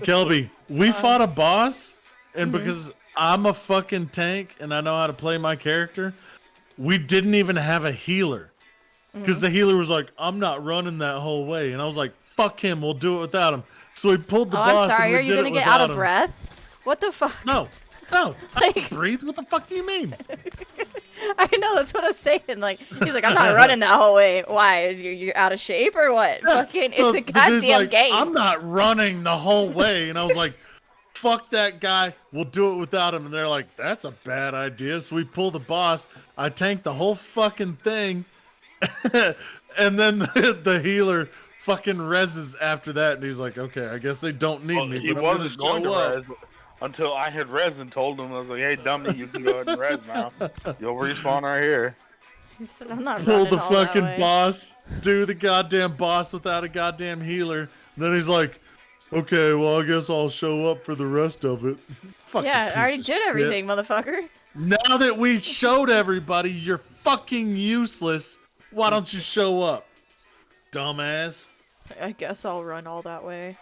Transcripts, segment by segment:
Kelby, we fought a boss, and because I'm a fucking tank and I know how to play my character, we didn't even have a healer. Because the healer was like, I'm not running that whole way. And I was like, fuck him, we'll do it without him. So we pulled the Oh, I'm boss and sorry. we Are you did gonna it get out without of him. breath? What the fuck? No, I Like- can breathe. What the fuck do you mean? I know, that's what I was saying. Like, he's like, I'm not running that whole way. Why? You're out of shape or what? Fucking, So it's a the dude's goddamn like, game. I'm not running the whole way. And I was like, fuck that guy. We'll do it without him. And they're like, that's a bad idea. So we pull the boss. I tank the whole fucking thing. And then the healer fucking reses after that. And he's like, okay, I guess they don't need me. He but I'm gonna wasn't going to show up. res until I had res and told him, I was like, hey, dummy, you can go ahead and res now. You'll respawn right here. He said, I'm not Pull running the all that fucking way. boss, do the goddamn boss without a goddamn healer. And then he's like, okay, well, I guess I'll show up for the rest of it. Fucking Yeah, I already piece of did shit. everything, motherfucker. Now that we showed everybody you're fucking useless, why don't you show up? Dumbass. I guess I'll run all that way.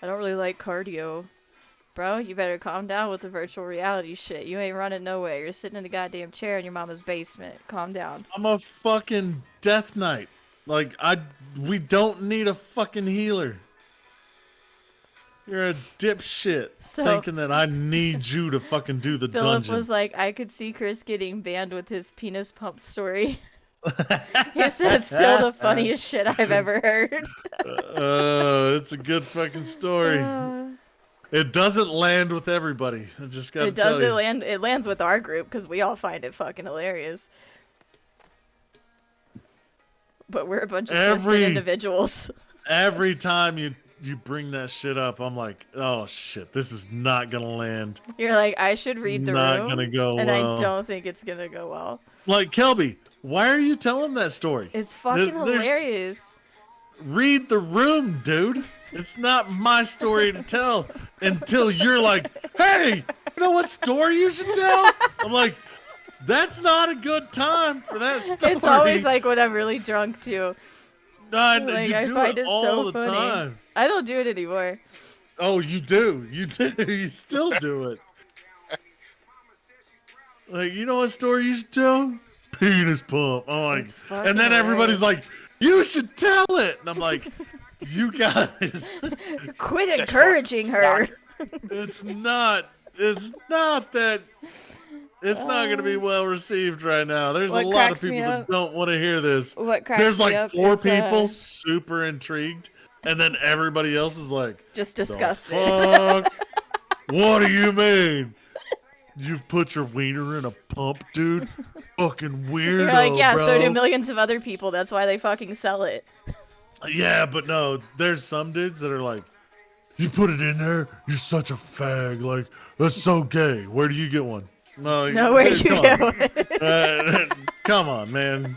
I don't really like cardio. Bro, you better calm down with the virtual reality shit. You ain't running nowhere. You're sitting in a goddamn chair in your mama's basement. Calm down. I'm a fucking death knight. Like, we don't need a fucking healer. You're a dipshit So- thinking that I need you to fucking do the Philip dungeon. was like, I could see Chris getting banned with his penis pump story. He said, still the funniest shit I've ever heard. It's a good fucking story. It doesn't land with everybody. I just gotta It tell doesn't you. land. It lands with our group because we all find it fucking hilarious. But we're a bunch of twisted individuals. Every time you bring that shit up, I'm like, oh shit, this is not gonna land. You're like, I should read the Not room, gonna go and well. I don't think it's gonna go well. Like, Kelby, why are you telling that story? It's fucking There's- hilarious. Read the room, dude. It's not my story to tell until you're like, hey, you know what story you should tell? I'm like, that's not a good time for that story. It's always like when I'm really drunk too. Nah, Like, you I do find it it all so the funny. time. I don't do it anymore. Oh, you do. You do. You still do it. Like, you know what story you should tell? Penis pump. I'm like, It's fucking and then everybody's hilarious. like, you should tell it. And I'm like, you guys, Quit encouraging her. it's not that. It's not going to be well received right now. There's a What lot of cracks me people that up- don't want to hear this. What cracks There's me like up 4 is, people super intrigued, and then everybody else is like, just "The disgusted. fuck? What do you mean? You've put your wiener in a pump, dude? Fucking weirdo, You're like, yeah, bro. so do millions of other people. That's why they fucking sell it. Yeah, but no, there's some dudes that are like, you put it in there, you're such a fag. Like, that's so gay. Where do you get one? No, No, where dude, you come go? on. Come on, man.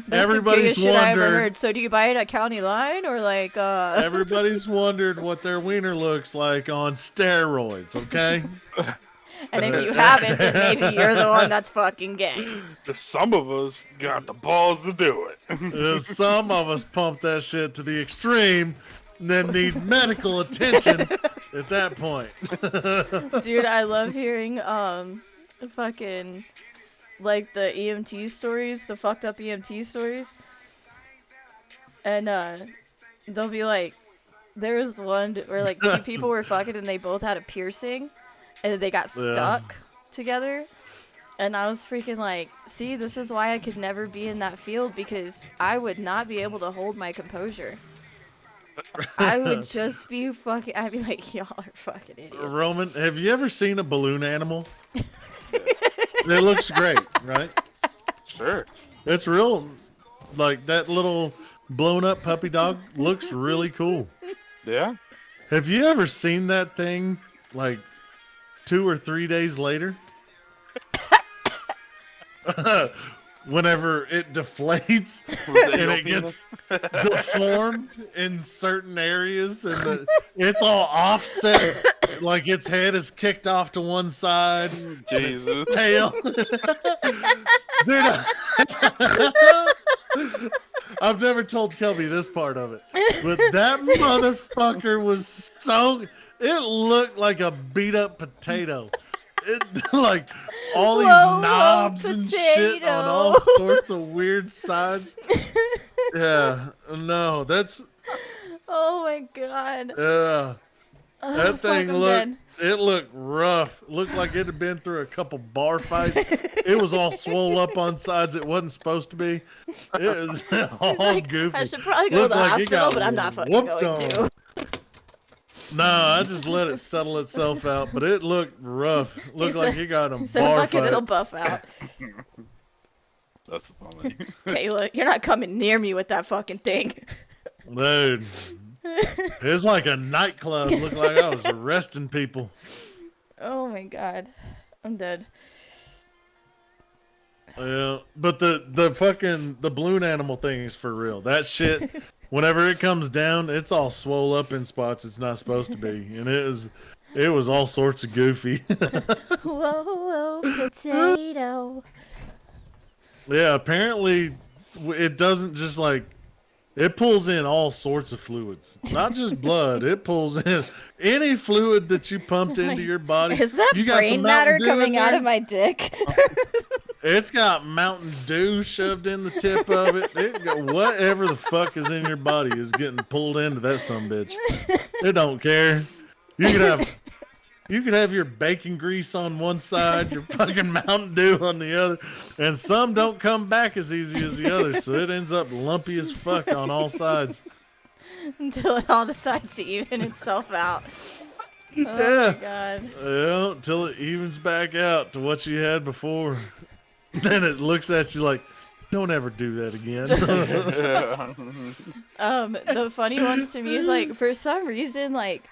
That's Everybody's the gayest shit I ever wondered. heard. So do you buy it at County Line or like Everybody's wondered what their wiener looks like on steroids, okay? and if you haven't, then maybe you're the one that's fucking gay. Some of us got the balls to do it. Some of us pump that shit to the extreme and then need medical attention at that point. Dude, I love hearing fucking like the EMT stories, the fucked up EMT stories. And they'll be like, there was one where like 2 people were fucking and they both had a piercing and they got Yeah. stuck together. And I was freaking like, see, this is why I could never be in that field because I would not be able to hold my composure. I would just be fucking, I'd be like, y'all are fucking idiots. Roman, have you ever seen a balloon animal? It looks great, right? Sure. It's real, like that little blown up puppy dog looks really cool. Yeah. Have you ever seen that thing like 2 or 3 days later? Whenever it deflates and it gets deformed in certain areas and it's all offset, like its head is kicked off to one side, Jesus. tail. Dude, I've never told Kelby this part of it, but that motherfucker was so. It looked like a beat up potato. It like all these Whoa, knobs and shit on all potato. sorts of weird sides. Yeah, no, that's Oh my god. Oh, that fuck, thing I'm looked. dead. It looked rough. Looked like it had been through a couple bar fights. It was all swole up on sides it wasn't supposed to be. It was all He's like, goofy. I should probably go to Looked the like he hospital, got but I'm not fucking whooped going to. No, I just let it settle itself out, but it looked rough. Looked like he got a He said, bar fuck it, it'll fight. buff out. That's funny. Kayla, you're not coming near me with that fucking thing. Dude, it was like a nightclub. Looked like I was arresting people. Oh my god. I'm dead. Yeah, but the fucking the balloon animal thing is for real. That shit, whenever it comes down, it's all swole up in spots it's not supposed to be, and it was all sorts of goofy. Whoa, whoa, potato. Yeah, apparently it doesn't just like it pulls in all sorts of fluids, not just blood. It pulls in any fluid that you pumped into your body. Is that You got brain some matter Mountain Dew in coming out there? of my dick? It's got Mountain Dew shoved in the tip of it. Whatever the fuck is in your body is getting pulled into that sumbitch. It don't care. You could have your bacon grease on one side, your fucking Mountain Dew on the other, and some don't come back as easy as the others, so it ends up lumpy as fuck on all sides. Until it all decides to even itself out. Oh Yeah. my god. Yeah, until it evens back out to what you had before. Then it looks at you like, don't ever do that again. The funny ones to me is like, for some reason, like,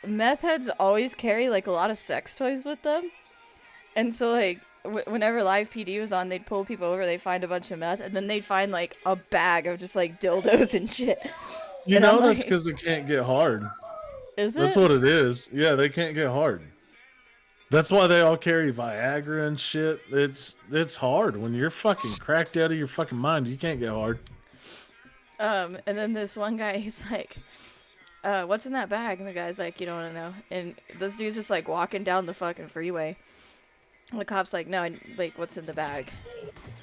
meth heads always carry like a lot of sex toys with them. And so like, whenever Live PD was on, they'd pull people over, they'd find a bunch of meth, and then they'd find like a bag of just like dildos and shit. You And know I'm that's like, because it can't get hard. is it? That's what it is. Yeah, they can't get hard. That's why they all carry Viagra and shit. It's hard when you're fucking cracked out of your fucking mind. You can't get hard. And then this one guy, he's like, what's in that bag? And the guy's like, you don't want to know. And this dude's just like walking down the fucking freeway. And the cop's like, no, like, what's in the bag?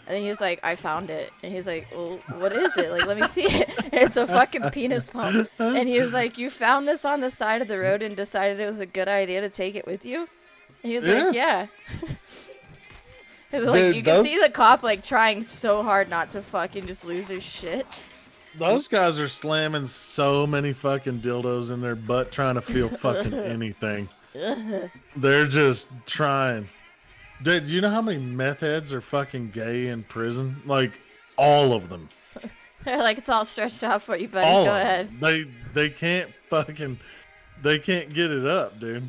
And then he's like, I found it. And he's like, well, what is it? Like, let me see it. And it's a fucking penis pump. And he was like, you found this on the side of the road and decided it was a good idea to take it with you? And he was like, yeah. And like, Dude, you can those- see the cop like trying so hard not to fucking just lose his shit. Those guys are slamming so many fucking dildos in their butt trying to feel fucking anything. They're just trying. Dude, you know how many meth heads are fucking gay in prison? Like, all of them. They're like, it's all stretched out for you, buddy. All Go of ahead. them. They can't fucking, they can't get it up, dude.